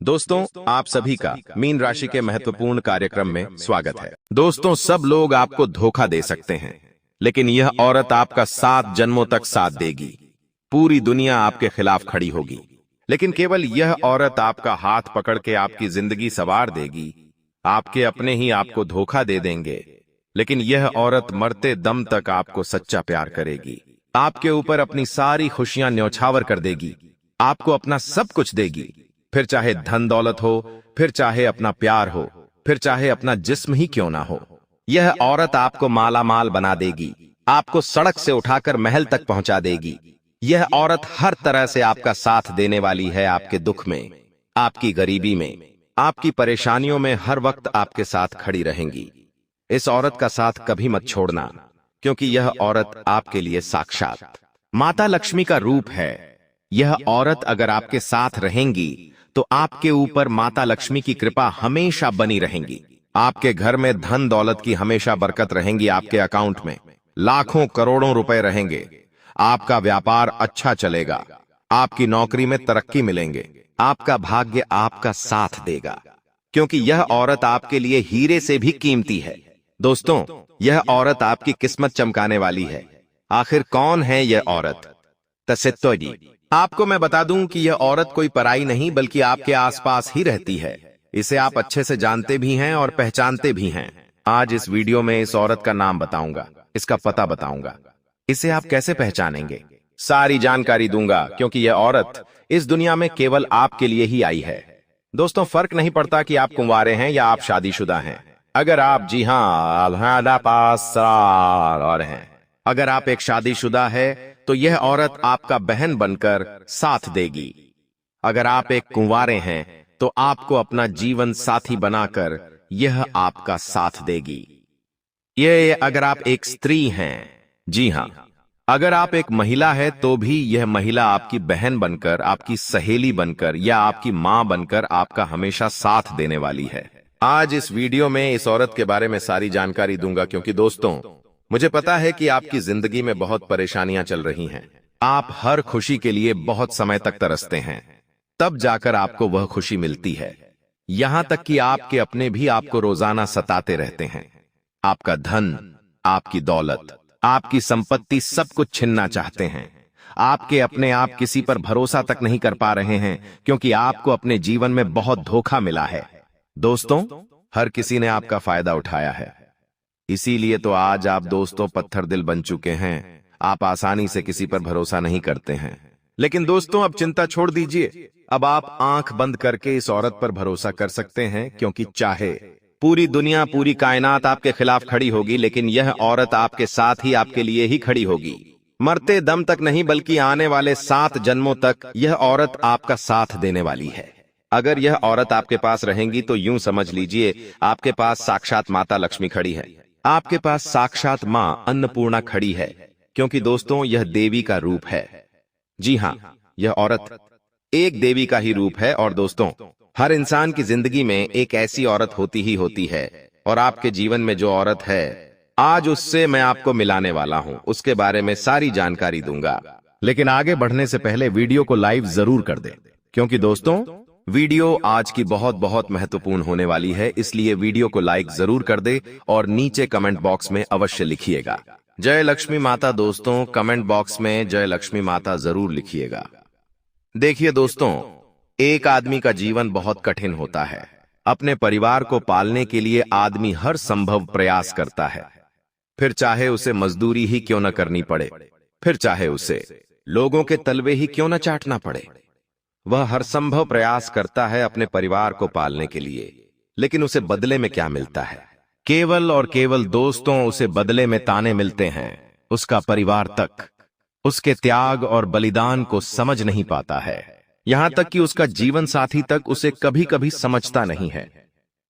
दोस्तों, आप सभी का मीन राशि के महत्वपूर्ण कार्यक्रम में स्वागत है। दोस्तों, सब लोग आपको धोखा दे सकते हैं, लेकिन यह औरत आपका 7 जन्मों तक साथ देगी। पूरी दुनिया आपके खिलाफ खड़ी होगी, लेकिन केवल यह औरत आपका हाथ पकड़ के आपकी जिंदगी संवार देगी। आपके अपने ही आपको धोखा दे देंगे, लेकिन यह औरत मरते दम तक आपको सच्चा प्यार करेगी। आपके ऊपर अपनी सारी खुशियां न्यौछावर कर देगी, आपको अपना सब कुछ देगी। फिर चाहे धन दौलत हो, फिर चाहे अपना प्यार हो, फिर चाहे अपना जिस्म ही क्यों ना हो, यह औरत आपको माला माल बना देगी। आपको सड़क से उठाकर महल तक पहुंचा देगी। यह औरत हर तरह से आपका साथ देने वाली है। आपके दुख में, आपकी गरीबी में, आपकी परेशानियों में हर वक्त आपके साथ खड़ी रहेंगी। इस औरत का साथ कभी मत छोड़ना, क्योंकि यह औरत आपके लिए साक्षात माता लक्ष्मी का रूप है। यह औरत अगर आपके साथ रहेंगी तो आपके ऊपर माता लक्ष्मी की कृपा हमेशा बनी रहेंगी। आपके घर में धन दौलत की हमेशा बरकत रहेंगी। आपके अकाउंट में लाखों करोड़ों रुपए रहेंगे। आपका व्यापार अच्छा चलेगा। आपकी नौकरी में तरक्की मिलेंगे। आपका भाग्य आपका साथ देगा, क्योंकि यह औरत आपके लिए हीरे से भी कीमती है। दोस्तों, यह औरत आपकी किस्मत चमकाने वाली है। आखिर कौन है यह औरत? तसेत्तो जी, आपको मैं बता दूं कि यह औरत कोई पराई नहीं बल्कि आपके आसपास ही रहती है। इसे आप अच्छे से जानते भी हैं और पहचानते भी हैं। आज इस वीडियो में इस औरत का नाम बताऊंगा, इसका पता बताऊंगा, इसे आप कैसे पहचानेंगे, सारी जानकारी दूंगा, क्योंकि यह औरत इस दुनिया में केवल आपके लिए ही आई है। दोस्तों, फर्क नहीं पड़ता कि आप कुंवारे हैं या आप शादीशुदा हैं। अगर आप, जी हाँ, और हैं, अगर आप एक शादीशुदा है तो यह औरत आपका बहन बनकर साथ देगी। अगर आप एक कुंवारे हैं तो आपको अपना जीवन साथी बनाकर यह आपका साथ देगी। ये अगर आप एक स्त्री हैं, जी हां, अगर आप एक महिला है तो भी यह महिला आपकी बहन बनकर, आपकी सहेली बनकर या आपकी मां बनकर आपका हमेशा साथ देने वाली है। आज इस वीडियो में इस औरत के बारे में सारी जानकारी दूंगा, क्योंकि दोस्तों, मुझे पता है कि आपकी जिंदगी में बहुत परेशानियां चल रही हैं। आप हर खुशी के लिए बहुत समय तक तरसते हैं, तब जाकर आपको वह खुशी मिलती है। यहां तक कि आपके अपने भी आपको रोजाना सताते रहते हैं। आपका धन, आपकी दौलत, आपकी संपत्ति सब कुछ छीनना चाहते हैं। आपके अपने आप किसी पर भरोसा तक नहीं कर पा रहे हैं, क्योंकि आपको अपने जीवन में बहुत धोखा मिला है। दोस्तों, हर किसी ने आपका फायदा उठाया है, इसीलिए तो आज आप दोस्तों पत्थर दिल बन चुके हैं। आप आसानी से किसी पर भरोसा नहीं करते हैं। लेकिन दोस्तों, अब चिंता छोड़ दीजिए। अब आप आंख बंद करके इस औरत पर भरोसा कर सकते हैं, क्योंकि चाहे पूरी दुनिया, पूरी कायनात आपके खिलाफ खड़ी होगी, लेकिन यह औरत आपके साथ ही, आपके लिए ही खड़ी होगी। मरते दम तक नहीं, बल्कि आने वाले 7 जन्मों तक यह औरत आपका साथ देने वाली है। अगर यह औरत आपके पास रहेंगी तो यूं समझ लीजिए, आपके पास साक्षात माता लक्ष्मी खड़ी है। आपके पास साक्षात मां अन्नपूर्णा खड़ी है, क्योंकि दोस्तों, यह देवी का रूप है। जी हां, यह औरत एक देवी का ही रूप है। और दोस्तों, हर इंसान की जिंदगी में एक ऐसी औरत होती ही होती है, और आपके जीवन में जो औरत है, आज उससे मैं आपको मिलाने वाला हूं। उसके बारे में सारी जानकारी दूंगा। लेकिन आगे बढ़ने से पहले वीडियो को लाइव जरूर कर दें, क्योंकि दोस्तों, वीडियो आज की बहुत बहुत महत्वपूर्ण होने वाली है। इसलिए वीडियो को लाइक जरूर कर दे और नीचे कमेंट बॉक्स में अवश्य लिखिएगा जय लक्ष्मी माता। दोस्तों, कमेंट बॉक्स में जय लक्ष्मी माता जरूर लिखिएगा। देखिए दोस्तों, एक आदमी का जीवन बहुत कठिन होता है। अपने परिवार को पालने के लिए आदमी हर संभव प्रयास करता है, फिर चाहे उसे मजदूरी ही क्यों न करनी पड़े, फिर चाहे उसे लोगों के तलवे ही क्यों न चाटना पड़े। वह हर संभव प्रयास करता है अपने परिवार को पालने के लिए, लेकिन उसे बदले में क्या मिलता है? केवल और केवल दोस्तों, उसे बदले में ताने मिलते हैं। उसका परिवार तक उसके त्याग और बलिदान को समझ नहीं पाता है। यहां तक कि उसका जीवन साथी तक उसे कभी कभी समझता नहीं है।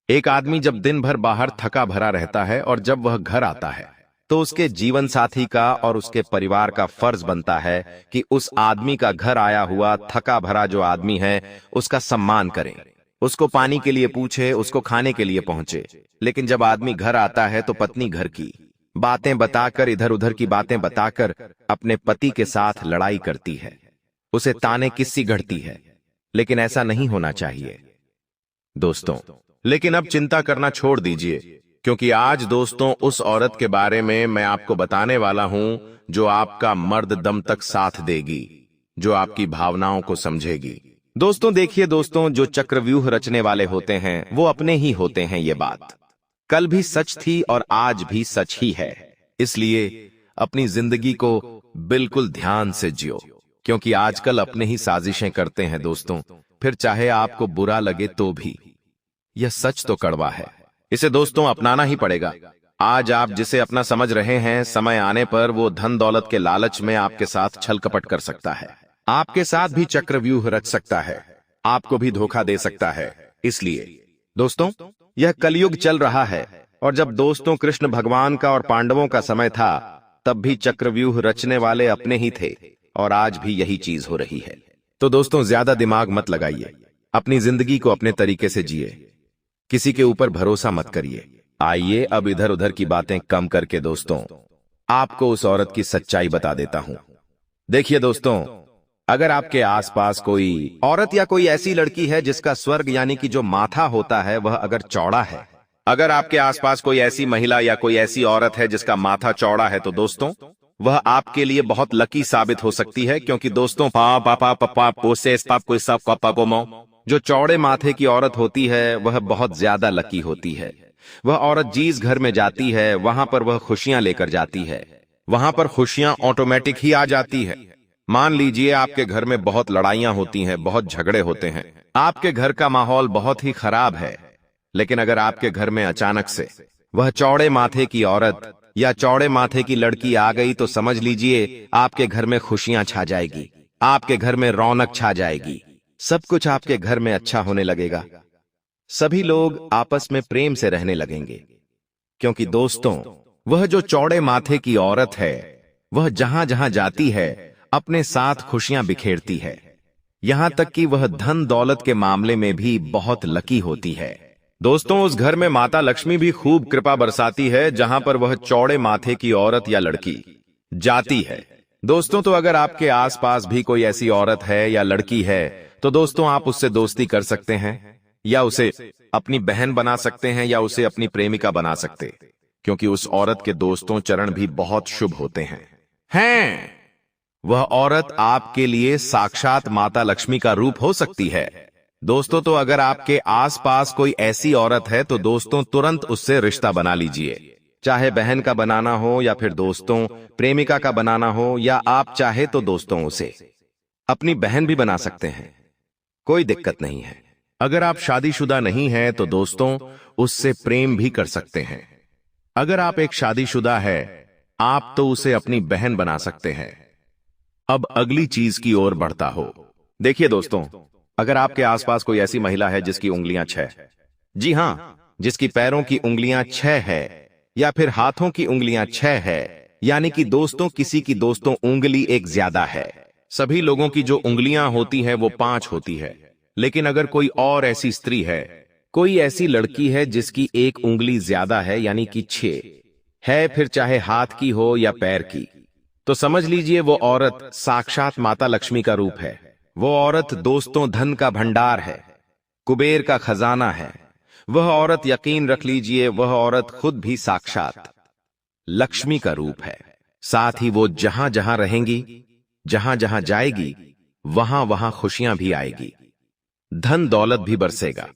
एक आदमी जब दिन भर बाहर थका भरा रहता है और जब वह घर आता है, तो उसके जीवन साथी का और उसके परिवार का फर्ज बनता है कि उस आदमी का घर आया हुआ थका भरा जो आदमी है, उसका सम्मान करें, उसको पानी के लिए पूछे, उसको खाने के लिए पहुंचे। लेकिन जब आदमी घर आता है तो पत्नी घर की बातें बताकर, इधर उधर की बातें बताकर अपने पति के साथ लड़ाई करती है, उसे ताने किस्सी गढ़ती है। लेकिन ऐसा नहीं होना चाहिए। दोस्तों, लेकिन अब चिंता करना छोड़ दीजिए, क्योंकि आज दोस्तों उस औरत के बारे में मैं आपको बताने वाला हूं जो आपका मर्द दम तक साथ देगी, जो आपकी भावनाओं को समझेगी। दोस्तों देखिए दोस्तों, जो चक्रव्यूह रचने वाले होते हैं वो अपने ही होते हैं। ये बात कल भी सच थी और आज भी सच ही है। इसलिए अपनी जिंदगी को बिल्कुल ध्यान से जियो, क्योंकि आजकल अपने ही साजिशें करते हैं दोस्तों, फिर चाहे आपको बुरा लगे तो भी। यह सच तो कड़वा है, इसे दोस्तों अपनाना ही पड़ेगा। आज आप जिसे अपना समझ रहे हैं, समय आने पर वो धन दौलत के लालच में आपके साथ छल कपट कर सकता है, आपके साथ भी चक्रव्यूह रच सकता है, आपको भी धोखा दे सकता है। इसलिए दोस्तों, यह कलयुग चल रहा है, और जब दोस्तों कृष्ण भगवान का और पांडवों का समय था, तब भी चक्रव्यूह रचने वाले अपने ही थे, और आज भी यही चीज हो रही है। तो दोस्तों ज्यादा दिमाग मत लगाइए, अपनी जिंदगी को अपने तरीके से जिए, किसी के ऊपर भरोसा मत करिए। आइए अब इधर उधर की बातें कम करके दोस्तों आपको उस औरत की सच्चाई बता देता हूं। देखिए दोस्तों, अगर आपके आसपास कोई औरत या कोई ऐसी लड़की है जिसका स्वर्ग यानी कि जो माथा होता है वह अगर चौड़ा है, अगर आपके आसपास कोई ऐसी महिला या कोई ऐसी औरत है जिसका माथा चौड़ा है, तो दोस्तों वह आपके लिए बहुत लकी साबित हो सकती है। क्योंकि दोस्तों जो चौड़े माथे की औरत होती है वह बहुत ज्यादा लकी होती है। वह औरत जिस घर में जाती है वहां पर वह खुशियां लेकर जाती है, वहां पर खुशियां ऑटोमेटिक ही आ जाती है। मान लीजिए आपके घर में बहुत लड़ाइयां होती हैं, बहुत झगड़े होते हैं, आपके घर का माहौल बहुत ही खराब है, लेकिन अगर आपके घर में अचानक से वह चौड़े माथे की औरत या चौड़े माथे की लड़की आ गई, तो समझ लीजिए आपके घर में खुशियां छा जाएगी, आपके घर में रौनक छा जाएगी, सब कुछ आपके घर में अच्छा होने लगेगा, सभी लोग आपस में प्रेम से रहने लगेंगे। क्योंकि दोस्तों वह जो चौड़े माथे की औरत है वह जहां जहां जाती है अपने साथ खुशियां बिखेरती है, यहां तक कि वह धन दौलत के मामले में भी बहुत लकी होती है। दोस्तों उस घर में माता लक्ष्मी भी खूब कृपा बरसाती है जहां पर वह चौड़े माथे की औरत या लड़की जाती है। दोस्तों तो अगर आपके आसपास भी कोई ऐसी औरत है या लड़की है, तो दोस्तों आप उससे दोस्ती कर सकते हैं, या उसे अपनी बहन बना सकते हैं, या उसे अपनी प्रेमिका बना सकते, क्योंकि उस औरत के दोस्तों चरण भी बहुत शुभ होते हैं। वह औरत आपके लिए साक्षात माता लक्ष्मी का रूप हो सकती है। दोस्तों तो अगर आपके आसपास कोई ऐसी औरत है, तो दोस्तों तुरंत उससे रिश्ता बना लीजिए, चाहे बहन का बनाना हो या फिर दोस्तों प्रेमिका का बनाना हो, या आप चाहे तो दोस्तों उसे अपनी बहन भी बना सकते हैं, कोई दिक्कत नहीं है। अगर आप शादीशुदा नहीं हैं, तो दोस्तों उससे प्रेम भी कर सकते हैं। अगर आप एक शादीशुदा है, आप तो उसे अपनी बहन बना सकते हैं। अब अगली चीज की ओर बढ़ता हो। देखिए दोस्तों, अगर आपके आसपास कोई ऐसी महिला है जिसकी उंगलियां 6, जी हां, जिसकी पैरों की उंगलियां 6 है, या फिर हाथों की उंगलियां 6 है, यानी कि दोस्तों किसी की दोस्तों उंगली एक ज्यादा है। सभी लोगों की जो उंगलियां होती है वो 5 होती है, लेकिन अगर कोई और ऐसी स्त्री है, कोई ऐसी लड़की है जिसकी एक उंगली ज्यादा है यानी कि 6 है, फिर चाहे हाथ की हो या पैर की, तो समझ लीजिए वो औरत साक्षात माता लक्ष्मी का रूप है। वो औरत दोस्तों धन का भंडार है, कुबेर का खजाना है। वह औरत यकीन रख लीजिए, वह औरत खुद भी साक्षात लक्ष्मी का रूप है। साथ ही वो जहां जहां रहेंगी, जहां जहां जाएगी, वहां वहां खुशियां भी आएगी, धन दौलत भी बरसेगा।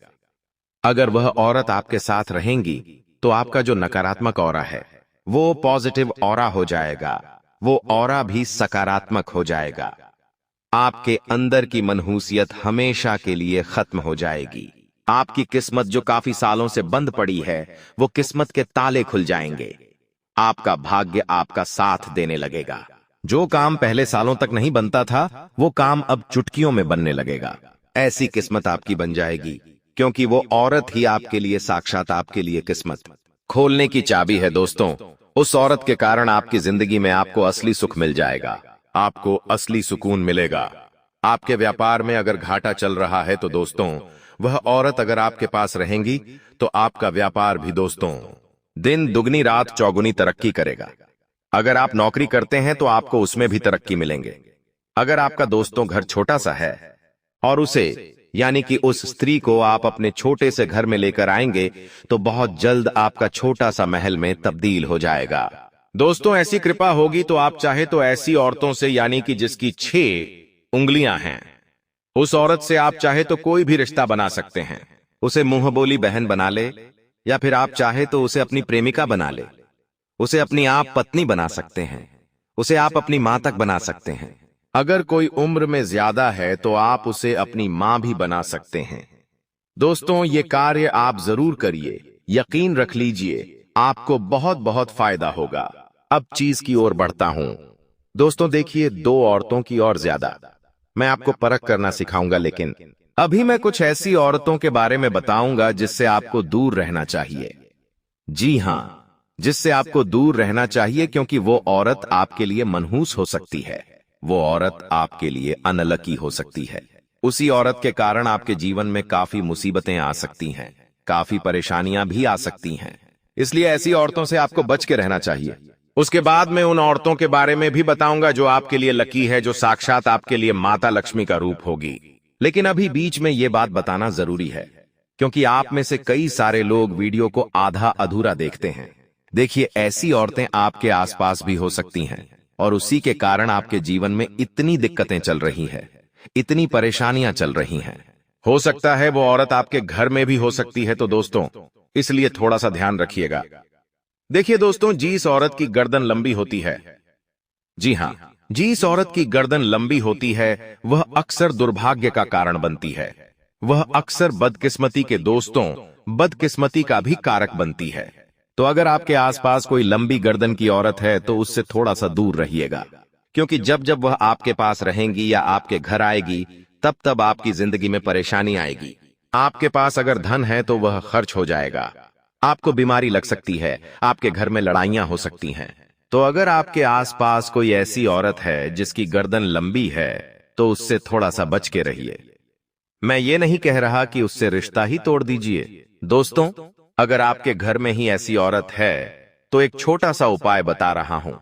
अगर वह औरत आपके साथ रहेंगी, तो आपका जो नकारात्मक ऑरा है वो पॉजिटिव ऑरा हो जाएगा, वो ऑरा भी सकारात्मक हो जाएगा। आपके अंदर की मनहूसियत हमेशा के लिए खत्म हो जाएगी। आपकी किस्मत जो काफी सालों से बंद पड़ी है, वो किस्मत के ताले खुल जाएंगे। आपका भाग्य आपका साथ देने लगेगा। जो काम पहले सालों तक नहीं बनता था, वो काम अब चुटकियों में बनने लगेगा। ऐसी किस्मत आपकी बन जाएगी, क्योंकि वो औरत ही आपके लिए साक्षात आपके लिए किस्मत खोलने की चाबी है। दोस्तों उस औरत के कारण आपकी जिंदगी में आपको असली सुख मिल जाएगा, आपको असली सुकून मिलेगा। आपके व्यापार में अगर घाटा चल रहा है, तो दोस्तों वह औरत अगर आपके पास रहेंगी, तो आपका व्यापार भी दोस्तों दिन दुगनी रात चौगुनी तरक्की करेगा। अगर आप नौकरी करते हैं, तो आपको उसमें भी तरक्की मिलेंगे। अगर आपका दोस्तों घर छोटा सा है और उसे यानी कि उस स्त्री को आप अपने छोटे से घर में लेकर आएंगे तो बहुत जल्द आपका छोटा सा महल में तब्दील हो जाएगा। दोस्तों, ऐसी कृपा होगी तो आप चाहे तो ऐसी औरतों से, यानी कि जिसकी 6 उंगलियां हैं, उस औरत से आप चाहे तो कोई भी रिश्ता बना सकते हैं। उसे मुंह बोली बहन बना ले, या फिर आप चाहे तो उसे अपनी प्रेमिका बना ले। उसे अपनी आप पत्नी बना सकते हैं, उसे आप अपनी मां तक बना सकते हैं। अगर कोई उम्र में ज्यादा है तो आप उसे अपनी मां भी बना सकते हैं। दोस्तों, ये कार्य आप जरूर करिए, यकीन रख लीजिए आपको बहुत बहुत फायदा होगा। अब चीज की ओर बढ़ता हूं। दोस्तों देखिए, 2 औरतों की और ज्यादा मैं आपको परख करना सिखाऊंगा, लेकिन अभी मैं कुछ ऐसी औरतों के बारे में बताऊंगा जिससे आपको दूर रहना चाहिए। जी हां, जिससे आपको दूर रहना चाहिए, क्योंकि वो औरत आपके लिए मनहूस हो सकती है, वो औरत आपके लिए अनलकी हो सकती है। उसी औरत के कारण आपके जीवन में काफी मुसीबतें आ सकती हैं, काफी परेशानियां भी आ सकती हैं। इसलिए ऐसी औरतों से आपको बच के रहना चाहिए। उसके बाद मैं उन औरतों के बारे में भी बताऊंगा जो आपके लिए लकी है, जो साक्षात आपके लिए माता लक्ष्मी का रूप होगी। लेकिन अभी बीच में यह बात बताना जरूरी है, क्योंकि आप में से कई सारे लोग वीडियो को आधा अधूरा देखते हैं। देखिए, ऐसी औरतें आपके आसपास भी हो सकती हैं, और उसी के कारण आपके जीवन में इतनी दिक्कतें चल रही है, इतनी परेशानियां चल रही हैं। हो सकता है वो औरत आपके घर में भी हो सकती है। तो दोस्तों, इसलिए थोड़ा सा ध्यान रखिएगा। देखिए दोस्तों, जिस औरत की गर्दन लंबी होती है, जी हां, जिस औरत की गर्दन लंबी होती है, वह अक्सर दुर्भाग्य का कारण बनती है। वह अक्सर बदकिस्मती के दोस्तों, बदकिस्मती का भी कारक बनती है। तो अगर आपके आसपास कोई लंबी गर्दन की औरत है तो उससे थोड़ा सा दूर रहिएगा, क्योंकि जब जब वह आपके पास रहेंगी या आपके घर आएगी, तब तब आपकी जिंदगी में परेशानी आएगी। आपके पास अगर धन है तो वह खर्च हो जाएगा, आपको बीमारी लग सकती है, आपके घर में लड़ाइयां हो सकती हैं। तो अगर आपके आसपास कोई ऐसी औरत है जिसकी गर्दन लंबी है, तो उससे थोड़ा सा बच के रहिए। मैं ये नहीं कह रहा कि उससे रिश्ता ही तोड़ दीजिए। दोस्तों, अगर आपके घर में ही ऐसी औरत है तो एक छोटा सा उपाय बता रहा हूं।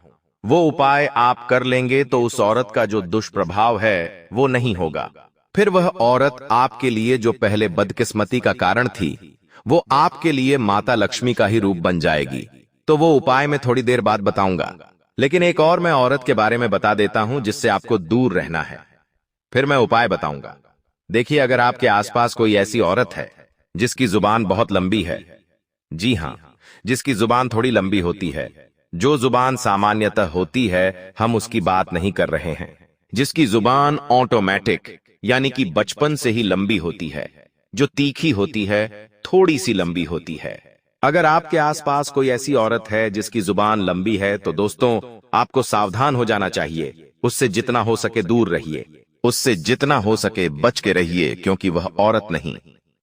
वो उपाय आप कर लेंगे तो उस औरत का जो दुष्प्रभाव है वो नहीं होगा। फिर वह औरत आपके लिए जो पहले बदकिस्मती का कारण थी, वो आपके लिए माता लक्ष्मी का ही रूप बन जाएगी। तो वो उपाय मैं थोड़ी देर बाद बताऊंगा, लेकिन एक और मैं औरत के बारे में बता देता हूं जिससे आपको दूर रहना है, फिर मैं उपाय बताऊंगा। देखिए, अगर आपके आसपास कोई ऐसी औरत है जिसकी जुबान बहुत लंबी है, जी हां, जिसकी जुबान थोड़ी लंबी होती है, जो जुबान सामान्यतः होती है, हम उसकी बात नहीं कर रहे हैं, जिसकी जुबान ऑटोमेटिक यानी कि बचपन से ही लंबी होती है, जो तीखी होती है, थोड़ी सी लंबी होती है। अगर आपके आसपास कोई ऐसी औरत है जिसकी जुबान लंबी है, तो दोस्तों आपको सावधान हो जाना चाहिए। उससे जितना हो सके दूर रहिए, उससे जितना हो सके बच के रहिए, क्योंकि वह औरत नहीं,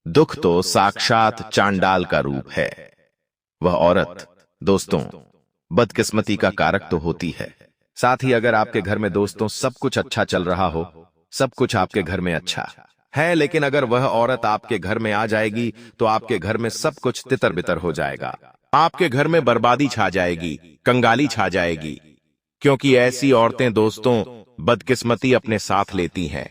दुख तो साक्षात चांडाल का रूप है। वह औरत दोस्तों बदकिस्मती का कारक तो होती है। साथ ही अगर आपके घर में दोस्तों सब कुछ अच्छा चल रहा हो, सब कुछ आपके घर में अच्छा है, लेकिन अगर वह औरत आपके घर में आ जाएगी तो आपके घर में सब कुछ तितर बितर हो जाएगा। आपके घर में बर्बादी छा जाएगी, कंगाली छा जाएगी, क्योंकि ऐसी औरतें दोस्तों बदकिस्मती अपने साथ लेती हैं।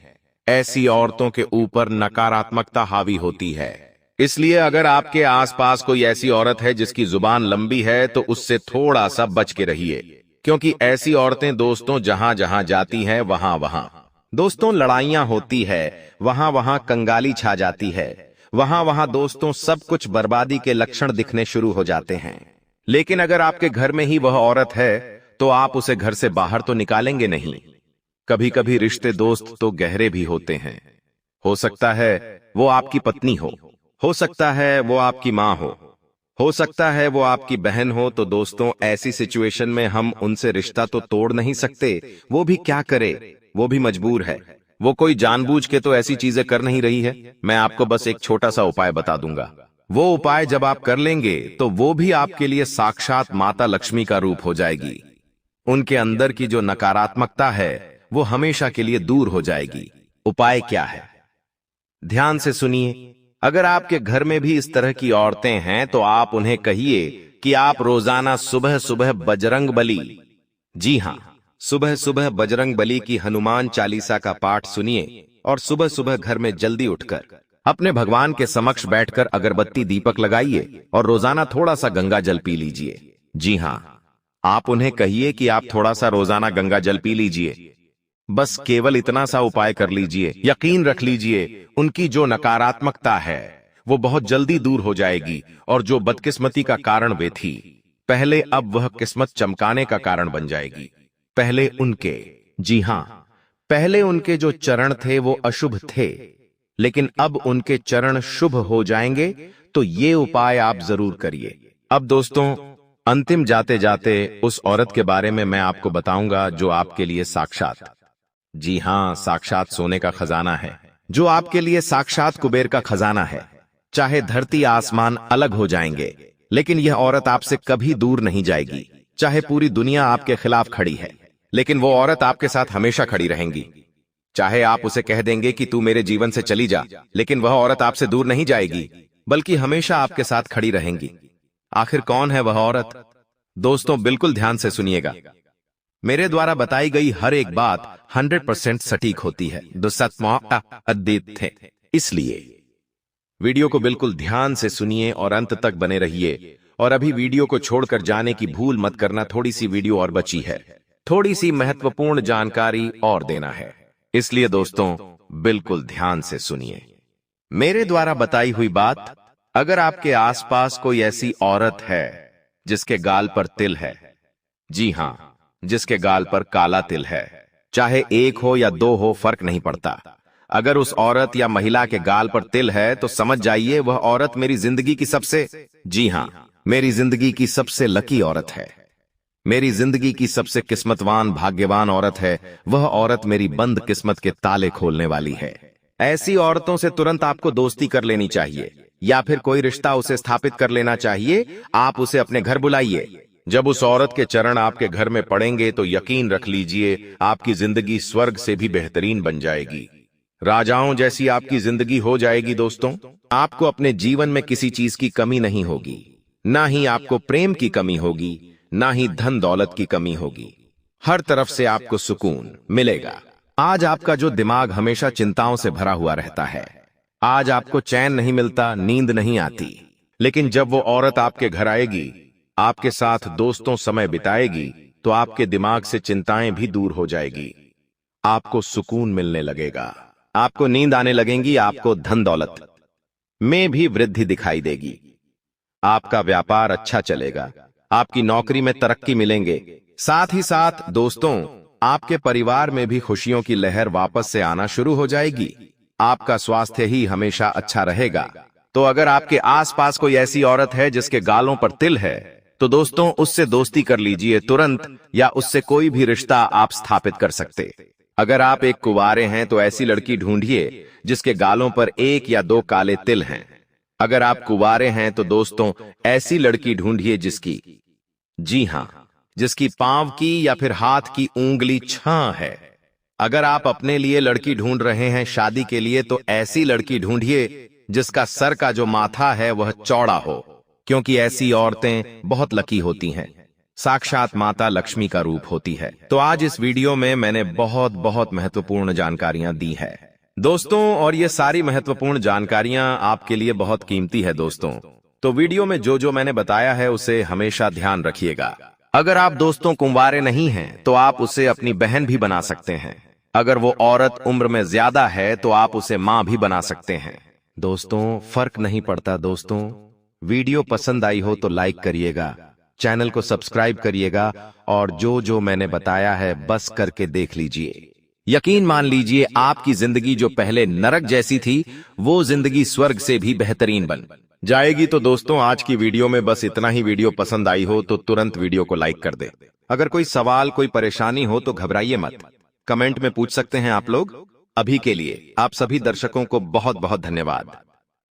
ऐसी औरतों के ऊपर नकारात्मकता हावी होती है। इसलिए अगर आपके आसपास कोई ऐसी औरत है जिसकी जुबान लंबी है, तो उससे थोड़ा सा बच के रहिए, क्योंकि ऐसी औरतें दोस्तों जहां जहां जाती हैं वहां वहां दोस्तों लड़ाइयां होती है, वहां वहां कंगाली छा जाती है, वहां वहां दोस्तों सब कुछ बर्बादी के लक्षण दिखने शुरू हो जाते हैं। लेकिन अगर आपके घर में ही वह औरत है तो आप उसे घर से बाहर तो निकालेंगे नहीं। कभी कभी रिश्ते दोस्त तो गहरे भी होते हैं। हो सकता है वो आपकी पत्नी हो सकता है वो आपकी मां हो सकता है वो आपकी बहन हो। तो दोस्तों ऐसी सिचुएशन में हम उनसे रिश्ता तो तोड़ नहीं सकते, वो भी क्या करे, वो भी मजबूर है। वो कोई जानबूझ के तो ऐसी चीजें कर नहीं रही है। मैं आपको बस एक छोटा सा उपाय बता दूंगा। वो उपाय जब आप कर लेंगे तो वो भी आपके लिए साक्षात माता लक्ष्मी का रूप हो जाएगी। उनके अंदर की जो नकारात्मकता है वो हमेशा के लिए दूर हो जाएगी। उपाय क्या है, ध्यान से सुनिए। अगर आपके घर में भी इस तरह की औरतें हैं तो आप उन्हें कहिए कि आप रोजाना सुबह सुबह बजरंग बली, जी हां, सुबह सुबह बजरंग बली की हनुमान चालीसा का पाठ सुनिए और सुबह सुबह घर में जल्दी उठकर अपने भगवान के समक्ष बैठकर अगरबत्ती दीपक लगाइए और रोजाना थोड़ा सा गंगा जल पी लीजिए। जी हाँ, आप उन्हें कहिए कि आप थोड़ा सा रोजाना गंगा जल पी लीजिए। बस केवल इतना सा उपाय कर लीजिए, यकीन रख लीजिए उनकी जो नकारात्मकता है वो बहुत जल्दी दूर हो जाएगी, और जो बदकिस्मती का कारण वे थी पहले, अब वह किस्मत चमकाने का कारण बन जाएगी। पहले उनके, जी हां, पहले उनके जो चरण थे वो अशुभ थे, लेकिन अब उनके चरण शुभ हो जाएंगे। तो ये उपाय आप जरूर करिए। अब दोस्तों, अंतिम जाते जाते उस औरत के बारे में मैं आपको बताऊंगा जो आपके लिए साक्षात, जी हां, साक्षात सोने का खजाना है, जो आपके लिए साक्षात कुबेर का खजाना है। चाहे धरती आसमान अलग हो जाएंगे, लेकिन यह औरत आपसे कभी दूर नहीं जाएगी। चाहे पूरी दुनिया आपके खिलाफ खड़ी है, लेकिन वो औरत आपके साथ हमेशा खड़ी रहेंगी। चाहे आप उसे कह देंगे कि तू मेरे जीवन से चली जा, लेकिन वह औरत आपसे दूर नहीं जाएगी, बल्कि हमेशा आपके साथ खड़ी रहेंगी। आखिर कौन है वह औरत? दोस्तों, बिल्कुल ध्यान से सुनिएगा। मेरे द्वारा बताई गई हर एक बात 100% सटीक होती है, अद्वित थे। इसलिए वीडियो को बिल्कुल ध्यान से सुनिए और अंत तक बने रहिए। और अभी वीडियो को छोड़कर जाने की भूल मत करना, थोड़ी सी वीडियो और बची है, थोड़ी सी महत्वपूर्ण जानकारी और देना है। इसलिए दोस्तों, बिल्कुल ध्यान से सुनिए मेरे द्वारा बताई हुई बात। अगर आपके आसपास कोई ऐसी औरत है जिसके गाल पर तिल है, जी हां, जिसके गाल पर काला तिल है, चाहे एक हो या दो हो, फर्क नहीं पड़ता। अगर उस औरत या महिला के गाल पर तिल है तो समझ जाइए वह औरत मेरी जिंदगी की सबसे, जी हां, मेरी जिंदगी की सबसे लकी औरत है। मेरी जिंदगी की सबसे किस्मतवान, भाग्यवान औरत है। वह औरत मेरी बंद किस्मत के ताले खोलने वाली है। ऐसी औरतों से तुरंत आपको दोस्ती कर लेनी चाहिए, या फिर कोई रिश्ता उसे स्थापित कर लेना चाहिए। आप उसे अपने घर बुलाइए। जब उस औरत के चरण आपके घर में पड़ेंगे तो यकीन रख लीजिए आपकी जिंदगी स्वर्ग से भी बेहतरीन बन जाएगी। राजाओं जैसी आपकी जिंदगी हो जाएगी। दोस्तों, आपको अपने जीवन में किसी चीज की कमी नहीं होगी, ना ही आपको प्रेम की कमी होगी, ना ही धन दौलत की कमी होगी। हर तरफ से आपको सुकून मिलेगा। आज आपका जो दिमाग हमेशा चिंताओं से भरा हुआ रहता है, आज आपको चैन नहीं मिलता, नींद नहीं आती, लेकिन जब वो औरत आपके घर आएगी, आपके साथ दोस्तों समय बिताएगी, तो आपके दिमाग से चिंताएं भी दूर हो जाएगी। आपको सुकून मिलने लगेगा, आपको नींद आने लगेंगी, आपको धन दौलत में भी वृद्धि दिखाई देगी। आपका व्यापार अच्छा चलेगा, आपकी नौकरी में तरक्की मिलेंगे। साथ ही साथ दोस्तों, आपके परिवार में भी खुशियों की लहर वापस से आना शुरू हो जाएगी। आपका स्वास्थ्य ही हमेशा अच्छा रहेगा। तो अगर आपके आसपास कोई ऐसी औरत है जिसके गालों पर तिल है, तो दोस्तों उससे दोस्ती कर लीजिए तुरंत, या उससे कोई भी रिश्ता आप स्थापित कर सकते। अगर आप एक कुंवारे हैं तो ऐसी लड़की ढूंढिए जिसके गालों पर एक या दो काले तिल हैं। अगर आप कुंवारे हैं तो दोस्तों ऐसी लड़की ढूंढिए जिसकी, जी हां, जिसकी पांव की या फिर हाथ की उंगली छां है। अगर आप अपने लिए लड़की ढूंढ रहे हैं शादी के लिए, तो ऐसी लड़की ढूंढिए जिसका सर का जो माथा है वह चौड़ा हो, क्योंकि ऐसी औरतें बहुत लकी होती हैं, साक्षात माता लक्ष्मी का रूप होती है। तो आज इस वीडियो में मैंने बहुत बहुत महत्वपूर्ण जानकारियां दी है दोस्तों, और ये सारी महत्वपूर्ण जानकारियां आपके लिए बहुत कीमती है दोस्तों। तो वीडियो में जो जो मैंने बताया है उसे हमेशा ध्यान रखिएगा। अगर आप दोस्तों कुंवारे नहीं हैं तो आप उसे अपनी बहन भी बना सकते हैं। अगर वो औरत उम्र में ज्यादा है तो आप उसे मां भी बना सकते हैं। दोस्तों फर्क नहीं पड़ता। दोस्तों वीडियो पसंद आई हो तो लाइक करिएगा, चैनल को सब्सक्राइब करिएगा, और जो जो मैंने बताया है बस करके देख लीजिए। यकीन मान लीजिए आपकी जिंदगी जो पहले नरक जैसी थी वो जिंदगी स्वर्ग से भी बेहतरीन बन जाएगी। तो दोस्तों आज की वीडियो में बस इतना ही। वीडियो पसंद आई हो तो तुरंत वीडियो को लाइक कर दे। अगर कोई सवाल, कोई परेशानी हो तो घबराइए मत, कमेंट में पूछ सकते हैं आप लोग। अभी के लिए आप सभी दर्शकों को बहुत बहुत धन्यवाद।